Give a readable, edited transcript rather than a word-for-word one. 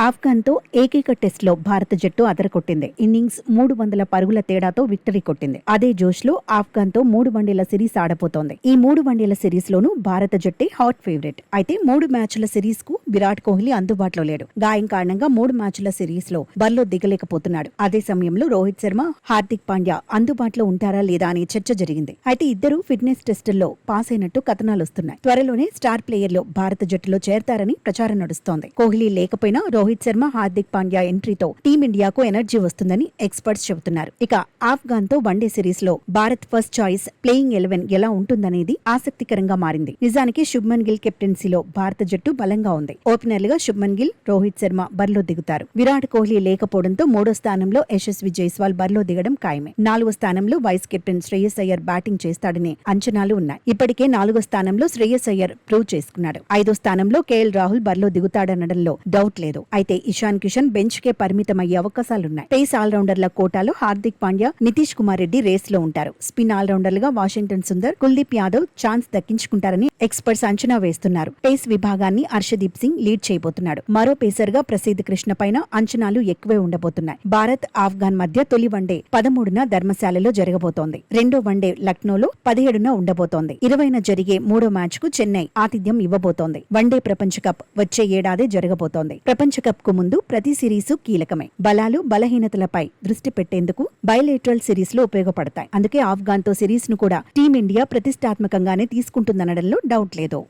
ఆఫ్ఘన్తో ఏకైక టెస్ట్లో భారత జట్టు అదరకొట్టింది. ఇన్నింగ్స్ 300 పరుగుల తేడాతో విక్టరీ కొట్టింది. అదే జోష్లో ఆఫ్ఘన్తో 3 వన్డేల సిరీస్ ఆడబోతోంది. ఈ 3 వన్డేల సిరీస్ లోనూ భారత జట్టే హాట్ ఫేవరెట్. అయితే 3 మ్యాచ్ల సిరీస్ కు విరాట్ కోహ్లీ అందుబాటులో లేడు. గాయం కారణంగా 3 మ్యాచ్ల సిరీస్ లో బరిలో దిగలేకపోతున్నాడు. అదే సమయంలో రోహిత్ శర్మ, హార్దిక్ పాండ్యా అందుబాటులో ఉంటారా లేదా అనే చర్చ జరిగింది. అయితే ఇద్దరు ఫిట్నెస్ టెస్టుల్లో పాస్ అయినట్టు కథనాలొస్తున్నాయి. త్వరలోనే స్టార్ ప్లేయర్లు భారత జట్టులో చేరతారని ప్రచారం నడుస్తోంది. కోహ్లీ లేకపోయినా రోహిత్ శర్మ, హార్దిక్ పాండ్యా ఎంట్రీతో టీమిండియాకు ఎనర్జీ వస్తుందని ఎక్స్పర్ట్స్ చెబుతున్నారు. ఇక ఆఫ్ఘన్ తో వన్డే సిరీస్ లో భారత్ ఫస్ట్ చాయిస్ ప్లేయింగ్ 11 ఎలా ఉంటుందనేది ఆసక్తికరంగా మారింది. నిజానికి శుభ్మన్ గిల్ కెప్టెన్సీలో భారత జట్టు బలంగా ఉంది. ఓపెనర్లుగా శుభ్మన్ గిల్, రోహిత్ శర్మ బరిలో దిగుతారు. విరాట్ కోహ్లీ లేకపోవడంతో 3వ స్థానంలో యశస్వి జైస్వాల్ బరిలో దిగడం ఖాయమే. 4వ స్థానంలో vice captain Shreyas Iyer batting చేస్తాడనే అంచనాలు ఉన్నాయి. ఇప్పటికే 4వ స్థానంలో శ్రేయస్ అయ్యర్ ప్రూవ్ చేసుకున్నాడు. 5వ స్థానంలో కేఎల్ రాహుల్ బరిలో దిగుతాడనడంలో డౌట్ లేదు. అయితే ఇషాన్ కిషన్ బెంచ్ కే పరిమితమయ్యే అవకాశాలున్నాయి. పేస్ ఆల్రౌండర్ల కోటాలో హార్దిక్ పాండ్యా, నితీష్ కుమార్ రెడ్డి రేస్ లో ఉంటారు. స్పిన్ ఆల్రౌండర్లుగా వాషింగ్టన్ సుందర్, కుల్దీప్ యాదవ్ ఛాన్స్ దక్కించుకుంటారని ఎక్స్పర్ట్స్ అంచనా వేస్తున్నారు. పేస్ విభాగాన్ని హర్షదీప్ సింగ్ లీడ్ చేయబోతున్నాడు. మరో పేసర్ గా ప్రసిద్ధ్ కృష్ణ పైన అంచనాలు ఎక్కువే ఉండబోతున్నాయి. భారత్ ఆఫ్ఘన్ మధ్య తొలి వన్డే 13న ధర్మశాలలో జరగబోతోంది. రెండో వన్డే లక్నోలో 17న ఉండబోతోంది. 20న జరిగే మూడో మ్యాచ్ కు చెన్నై ఆతిథ్యం ఇవ్వబోతోంది. వన్డే ప్రపంచ కప్ వచ్చే ఏడాది జరగబోతోంది. ప్రపంచ కప్ కు ముందు ప్రతి సిరీసు కీలకమే. బలాలు, బలహీనతలపై దృష్టి పెట్టేందుకు బయలేటరల్ సిరీస్లు ఉపయోగపడతాయి. అందుకే ఆఫ్ఘన్ తో సిరీస్ ను కూడా టీమిండియా ప్రతిష్టాత్మకంగానే తీసుకుంటుందనడంలో డౌట్ లేదు.